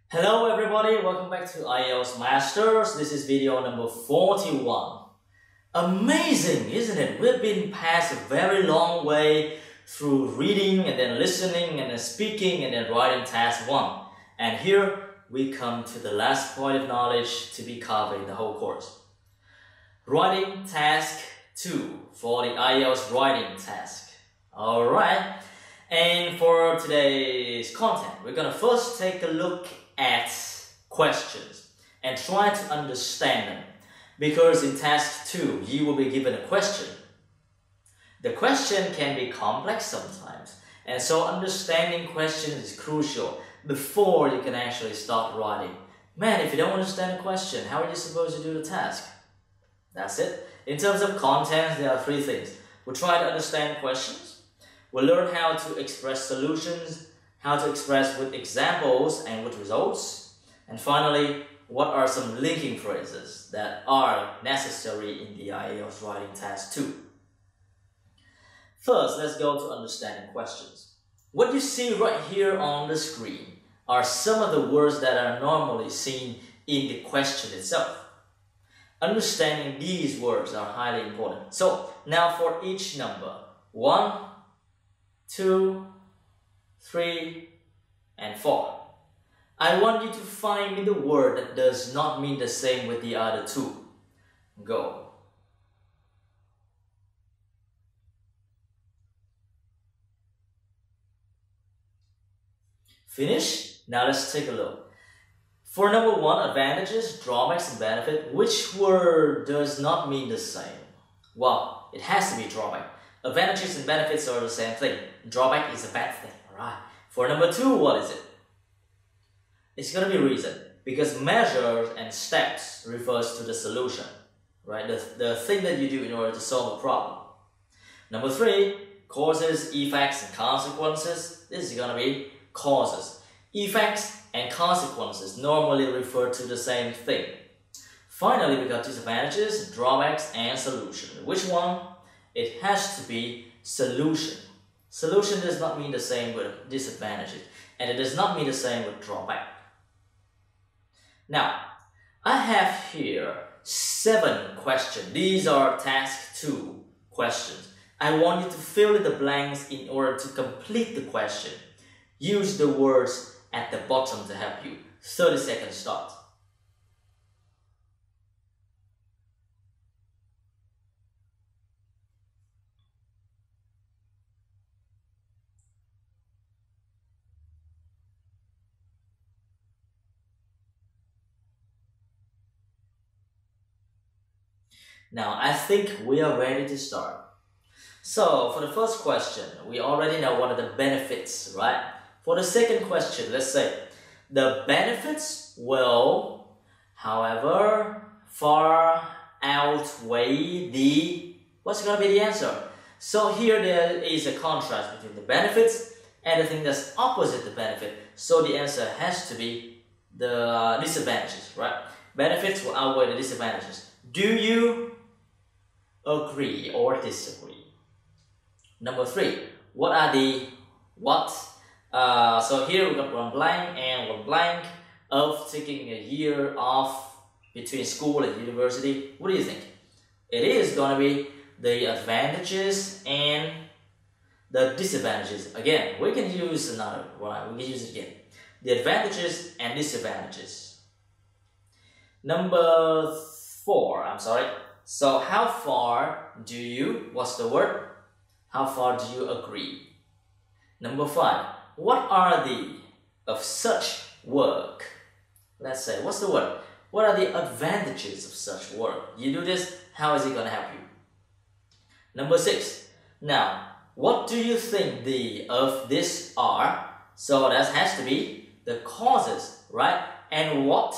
Hello everybody, welcome back to IELTS Masters. This is video number 41. Amazing, isn't it? We've been past a very long way through reading and then listening and then speaking and then writing task 1. And here we come to the last point of knowledge to be covered in the whole course. Writing task 2 for the IELTS writing task. Alright, and for today's content, we're going to first take a look at questions and try to understand them, because in task 2 you will be given a question. The question can be complex sometimes, and so understanding questions is crucial before you can actually start writing. Man, if you don't understand a question, how are you supposed to do the task? That's it. In terms of content, there are 3 things. We'll try to understand questions, we'll learn how to express solutions, how to express with examples and with results, and finally, what are some linking phrases that are necessary in the IELTS writing task 2. First, let's go to understanding questions. What you see right here on the screen are some of the words that are normally seen in the question itself. Understanding these words are highly important. So, now for each number, 1, 2, 3, and 4. I want you to find me the word that does not mean the same with the other 2. Go. Finish? Now let's take a look. For number 1, advantages, drawbacks, and benefit, which word does not mean the same? Well, it has to be drawback. Advantages and benefits are the same thing. Drawback is a bad thing, alright? For number 2, what is it? It's going to be reason, because measures and steps refers to the solution, right? The thing that you do in order to solve a problem. Number 3, causes, effects, and consequences. This is going to be causes. Effects and consequences normally refer to the same thing. Finally, we got disadvantages, drawbacks, and solution. Which one? It has to be solution. Solution does not mean the same with disadvantages, and it does not mean the same with drawback. Now, I have here 7 questions. These are task 2 questions. I want you to fill in the blanks in order to complete the question. Use the words at the bottom to help you. 30 seconds start. Now, I think we are ready to start. So, for the first question, we already know what are the benefits, right? For the second question, let's say, the benefits will, however, far outweigh the, what's going to be the answer? So here there is a contrast between the benefits and the thing that's opposite the benefit. So the answer has to be the disadvantages, right? Benefits will outweigh the disadvantages. Do you agree or disagree? Number 3, what are the what? So here we got 1 blank and 1 blank of taking a year off between school and university. What do you think? It is going to be the advantages and the disadvantages. Again, we can use another one. We can use it again. The advantages and disadvantages. Number 4, I'm sorry. So how far do you, what's the word? How far do you agree? Number 5, what are the of such work? Let's say, what's the word? What are the advantages of such work? You do this, how is it going to help you? Number 6, now, what do you think the of this are? So that has to be the causes, right? And what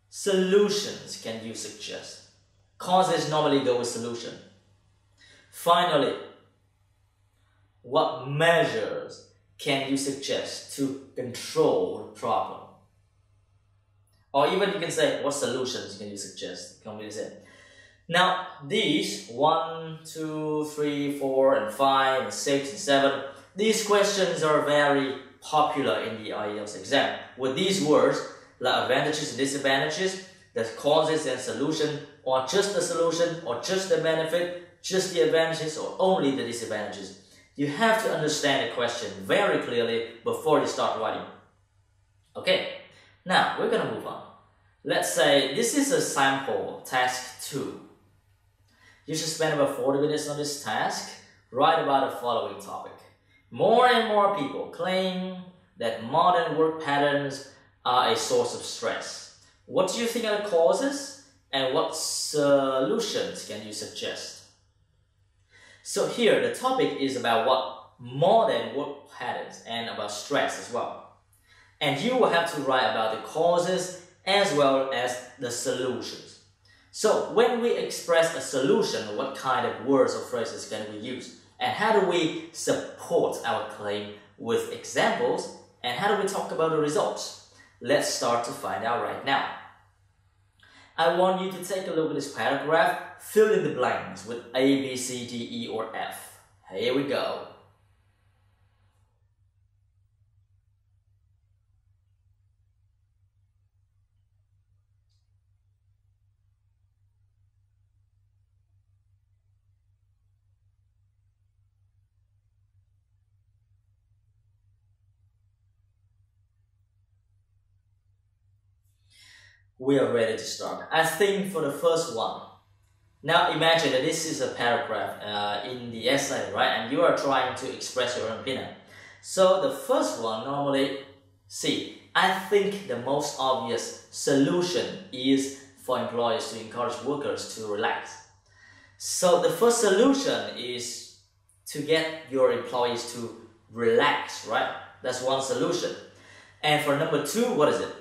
solutions can you suggest? Causes normally go with solution. Finally, what measures can you suggest to control the problem? Or even you can say, what solutions can you suggest? Now, these 1, 2, 3, 4, and 5, and 6, and 7, these questions are very popular in the IELTS exam. With these words, like advantages and disadvantages, the causes and solution, or just the solution, or just the benefit, just the advantages, or only the disadvantages. You have to understand the question very clearly before you start writing. Okay, now we're going to move on. Let's say this is a sample, task 2. You should spend about 40 minutes on this task. Write about the following topic. More and more people claim that modern work patterns are a source of stress. What do you think are the causes, and what solutions can you suggest? So here, the topic is about what? Modern work patterns and about stress as well. And you will have to write about the causes as well as the solutions. So when we express a solution, what kind of words or phrases can we use? And how do we support our claim with examples? And how do we talk about the results? Let's start to find out right now. I want you to take a look at this paragraph, fill in the blanks with A, B, C, D, E, or F. Here we go. We are ready to start. I think for the first one. Now imagine that this is a paragraph in the essay, right? And you are trying to express your own opinion. So the first one, normally, see, I think the most obvious solution is for employers to encourage workers to relax. So the first solution is to get your employees to relax, right? That's one solution. And for number 2, what is it?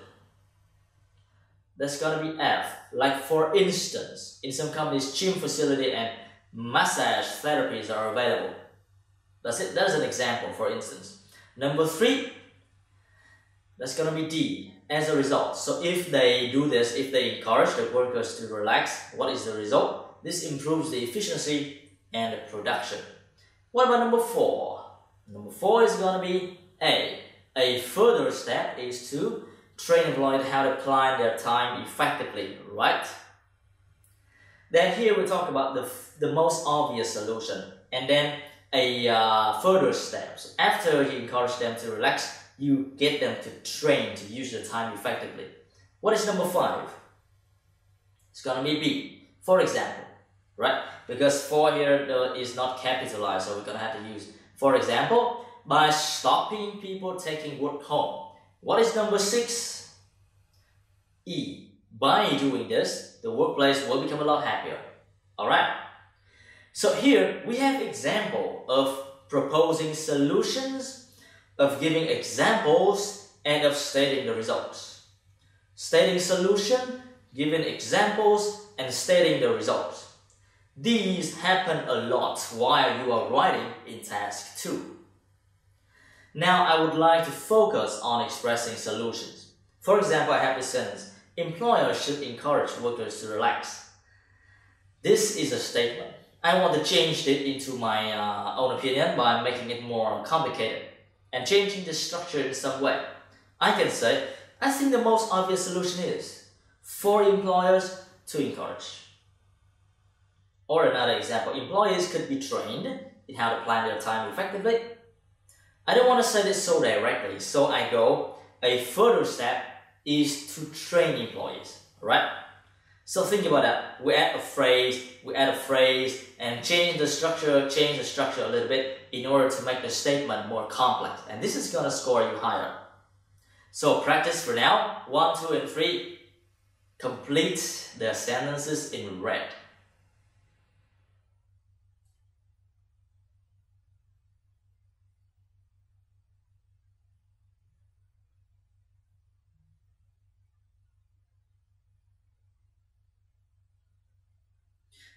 That's gonna be F. Like for instance, in some companies, gym facility and massage therapies are available. That's it. That's an example, for instance. Number 3, that's gonna be D. As a result. So if they do this, if they encourage the workers to relax, what is the result? This improves the efficiency and the production. What about number 4? Number 4 is gonna be A. A further step is to train employees how to plan their time effectively, right? Then here we talk about the most obvious solution, and then a further step. So after you encourage them to relax, you get them to train to use their time effectively. What is number 5? It's gonna be B, for example, right? Because 4 here is not capitalized, so we're gonna have to use, for example, by stopping people taking work home. What is number 6? E. By doing this, the workplace will become a lot happier. Alright. So here we have example of proposing solutions, of giving examples, and of stating the results. Stating solution, giving examples, and stating the results. These happen a lot while you are writing in task 2. Now I would like to focus on expressing solutions. For example, I have this sentence, employers should encourage workers to relax. This is a statement. I want to change it into my own opinion by making it more complicated and changing the structure in some way. I can say, I think the most obvious solution is for employers to encourage. Or another example, employees could be trained in how to plan their time effectively. I don't want to say this so directly, so I go, a further step is to train employees, right? So think about that. We add a phrase, and change the structure a little bit in order to make the statement more complex. And this is going to score you higher. So practice for now. 1, 2, and 3. Complete the sentences in red.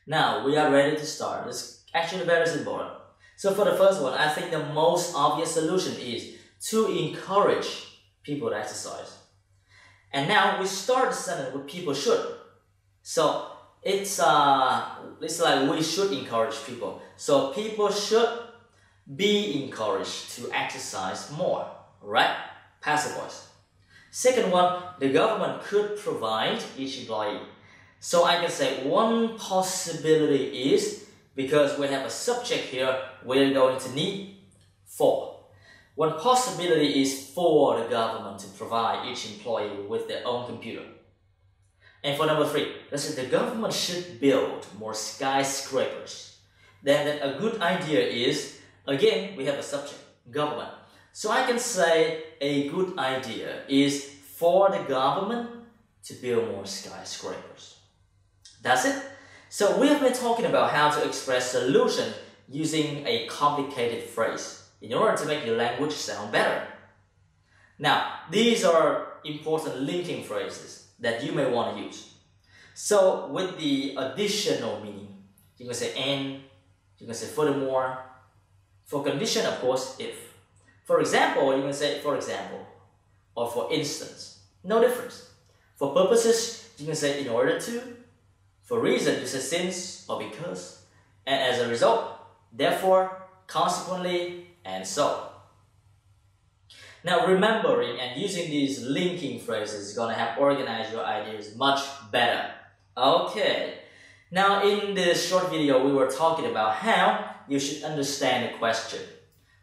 Now we are ready to start. It's actually very simple. So for the first one, I think the most obvious solution is to encourage people to exercise. And now we start the sentence with people should. So it's like we should encourage people. So people should be encouraged to exercise more. right? Passive voice. Second one, the government could provide each employee. So I can say one possibility is, because we have a subject here, we're going to need for. One possibility is for the government to provide each employee with their own computer. And for number 3, let's say the government should build more skyscrapers. Then a good idea is, again, we have a subject, government. So I can say a good idea is for the government to build more skyscrapers. That's it. So we have been talking about how to express solution using a complicated phrase in order to make your language sound better. Now, these are important linking phrases that you may want to use. So with the additional meaning, you can say and, you can say furthermore. For condition, of course, if. For example, you can say for example, or for instance. No difference. For purposes, you can say in order to. For reason, you say since or because. And as a result, therefore, consequently, and so. Now remembering and using these linking phrases is going to help organize your ideas much better. Okay. Now in this short video, we were talking about how you should understand the question.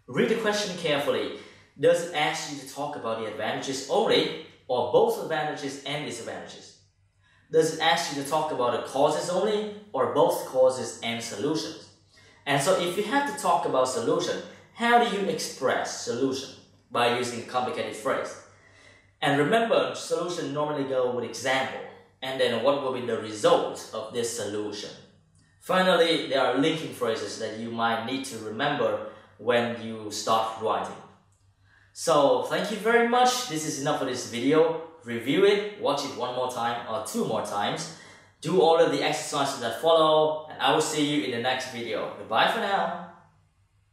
Read the question carefully. Does it ask you to talk about the advantages only, or both advantages and disadvantages? Does it ask you to talk about the causes only, or both causes and solutions? And so if you have to talk about solution, how do you express solution? By using a complicated phrase. And remember, solution normally go with example, and then what will be the result of this solution. Finally, there are linking phrases that you might need to remember when you start writing. So thank you very much. This is enough for this video. Review it, watch it one more time or 2 more times. Do all of the exercises that follow, and I will see you in the next video. Goodbye for now.